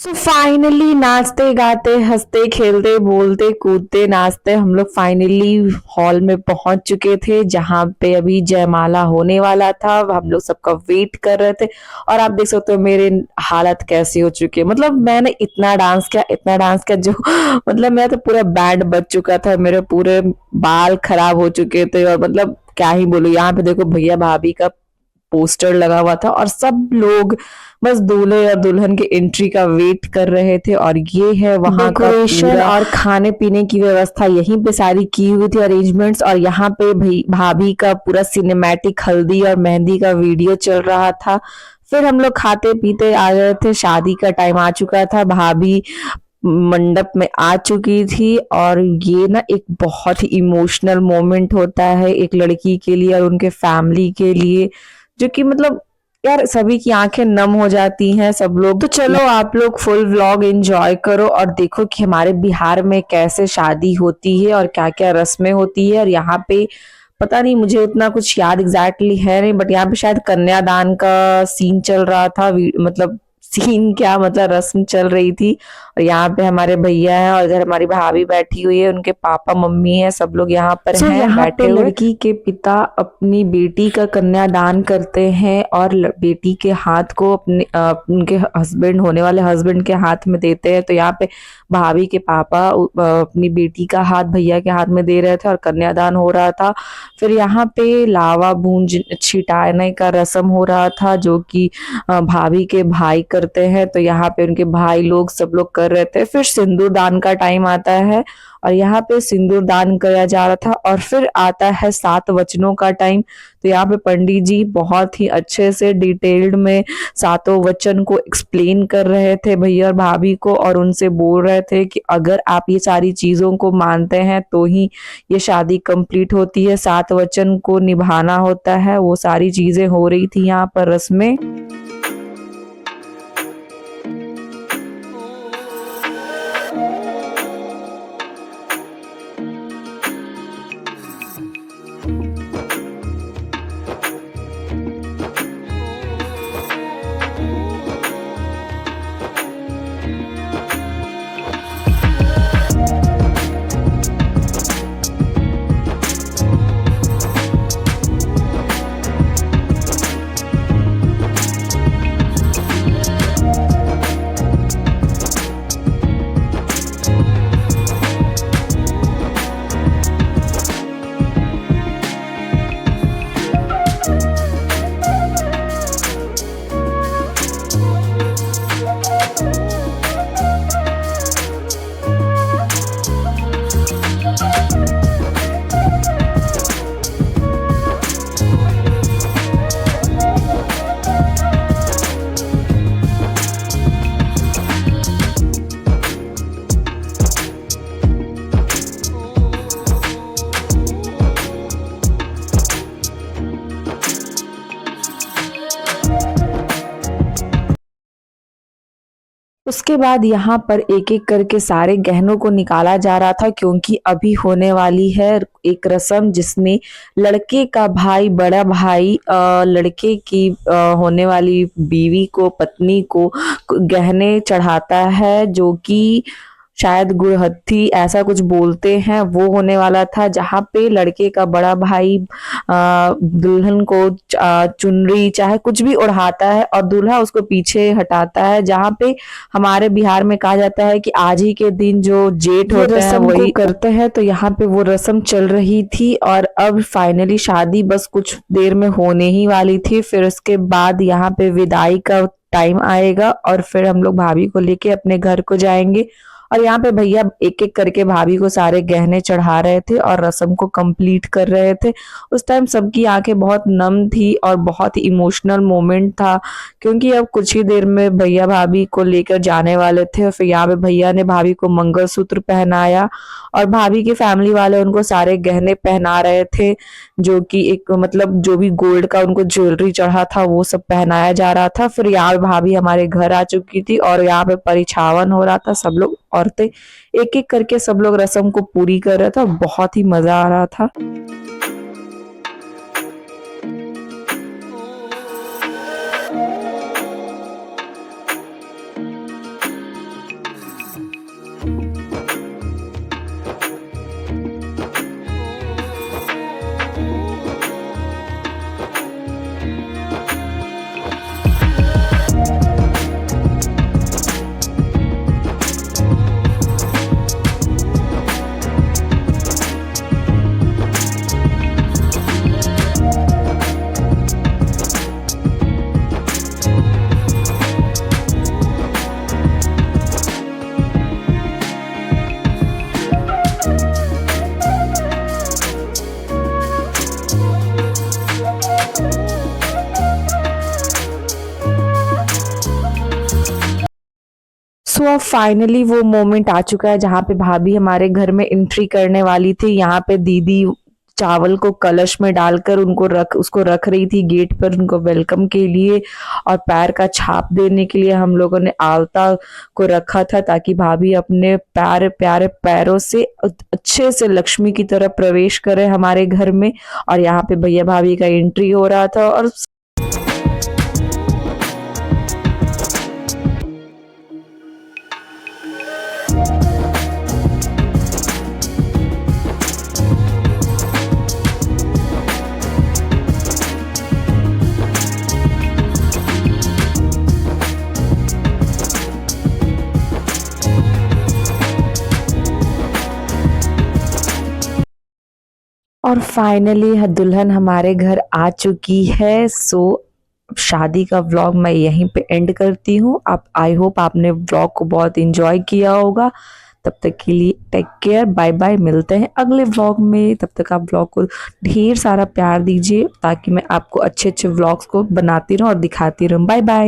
तो फाइनली नाचते गाते हंसते खेलते बोलते कूदते नाचते हम लोग फाइनली हॉल में पहुंच चुके थे, जहां पे अभी जयमाला होने वाला था। हम लोग सबका वेट कर रहे थे और आप देख सकते हो मेरे हालत कैसी हो चुकी है। मतलब मैंने इतना डांस किया जो मतलब मेरा तो पूरा बैंड बज चुका था, मेरे पूरे बाल खराब हो चुके थे और मतलब क्या ही बोलूं। यहाँ पे देखो भैया भाभी का पोस्टर लगा हुआ था और सब लोग बस दूल्हे और दुल्हन की एंट्री का वेट कर रहे थे। और ये है वहां का डेकोरेशन और खाने पीने की व्यवस्था यहीं पे सारी की हुई थी अरेंजमेंट्स। और यहाँ पे भाभी का पूरा सिनेमैटिक हल्दी और मेहंदी का वीडियो चल रहा था। फिर हम लोग खाते पीते आ गए थे, शादी का टाइम आ चुका था, भाभी मंडप में आ चुकी थी। और ये ना एक बहुत ही इमोशनल मोमेंट होता है एक लड़की के लिए और उनके फैमिली के लिए, जो कि मतलब यार सभी की आंखें नम हो जाती हैं। सब लोग तो चलो आप लोग फुल व्लॉग एंजॉय करो और देखो कि हमारे बिहार में कैसे शादी होती है और क्या क्या रस्में होती है। और यहाँ पे पता नहीं, मुझे इतना कुछ याद एग्जैक्टली है नहीं, बट यहाँ पे शायद कन्यादान का सीन चल रहा था। मतलब सीन क्या, मतलब रस्म चल रही थी। और यहाँ पे हमारे भैया हैं और इधर हमारी भाभी बैठी हुई है, उनके पापा मम्मी है, सब लोग यहाँ पर हैं यहाँ बैठे पे हुए। लड़की के पिता अपनी बेटी का कन्यादान करते हैं और बेटी के हाथ को उनके हस्बैंड होने वाले हस्बैंड के हाथ में देते हैं। तो यहाँ पे भाभी के पापा अपनी बेटी का हाथ भैया के हाथ में दे रहे थे और कन्यादान हो रहा था। फिर यहाँ पे लावा बूंद छिटाने का रस्म हो रहा था, जो कि भाभी के भाई करते हैं। तो यहाँ पे उनके भाई लोग सब लोग कर रहे थे। फिर सिंदूर दान का टाइम आता है और यहाँ पे सिंदूर दान किया जा रहा था। और फिर आता है 7 वचनों का टाइम। तो यहाँ पे पंडित जी बहुत ही अच्छे से डिटेल्ड में सातों वचन को एक्सप्लेन कर रहे थे भैया और भाभी को, और उनसे बोल रहे थे कि अगर आप ये सारी चीजों को मानते हैं तो ही ये शादी कंप्लीट होती है। 7 वचन को निभाना होता है, वो सारी चीजें हो रही थी यहाँ पर रस्में। उसके बाद यहाँ पर एक एक करके सारे गहनों को निकाला जा रहा था, क्योंकि अभी होने वाली है एक रस्म जिसमें लड़के का भाई, बड़ा भाई लड़के की होने वाली बीवी को, पत्नी को गहने चढ़ाता है, जो कि शायद गुड़हत्थी ऐसा कुछ बोलते हैं, वो होने वाला था। जहाँ पे लड़के का बड़ा भाई दुल्हन को चुनरी चाहे कुछ भी ओढ़ाता है और दूल्हा उसको पीछे हटाता है। जहाँ पे हमारे बिहार में कहा जाता है कि आज ही के दिन जो जेठ होते हैं वही करते हैं। तो यहाँ पे वो रस्म चल रही थी और अब फाइनली शादी बस कुछ देर में होने ही वाली थी। फिर उसके बाद यहाँ पे विदाई का टाइम आएगा और फिर हम लोग भाभी को लेके अपने घर को जाएंगे। और यहाँ पे भैया एक एक करके भाभी को सारे गहने चढ़ा रहे थे और रस्म को कंप्लीट कर रहे थे। उस टाइम सबकी आंखें बहुत नम थी और बहुत ही इमोशनल मोमेंट था, क्योंकि अब कुछ ही देर में भैया भाभी को लेकर जाने वाले थे। और फिर यहाँ पे भैया ने भाभी को मंगलसूत्र पहनाया और भाभी की फैमिली वाले उनको सारे गहने पहना रहे थे, जो कि एक मतलब जो भी गोल्ड का उनको ज्वेलरी चढ़ा था वो सब पहनाया जा रहा था। फिर यहाँ पे भाभी हमारे घर आ चुकी थी और यहाँ पे परिछावन हो रहा था। सब लोग औरतें एक एक करके सब लोग रस्म को पूरी कर रहे थे और बहुत ही मजा आ रहा था। सो अब फाइनली वो मोमेंट आ चुका है जहाँ पे भाभी हमारे घर में एंट्री करने वाली थी। यहाँ पे दीदी चावल को कलश में डालकर उसको रख रही थी गेट पर उनको वेलकम के लिए, और पैर का छाप देने के लिए हम लोगों ने आलता को रखा था ताकि भाभी अपने प्यारे प्यारे पैरों से अच्छे से लक्ष्मी की तरह प्रवेश करे हमारे घर में। और यहाँ पे भैया भाभी का एंट्री हो रहा था और फाइनली दुल्हन हमारे घर आ चुकी है। सो शादी का व्लॉग मैं यहीं पे एंड करती हूँ। आप आई होप आपने व्लॉग को बहुत एंजॉय किया होगा। तब तक के लिए टेक केयर, बाय बाय, मिलते हैं अगले व्लॉग में। तब तक आप व्लॉग को ढेर सारा प्यार दीजिए ताकि मैं आपको अच्छे अच्छे व्लॉग्स को बनाती रहूँ और दिखाती रहूँ। Bye bye.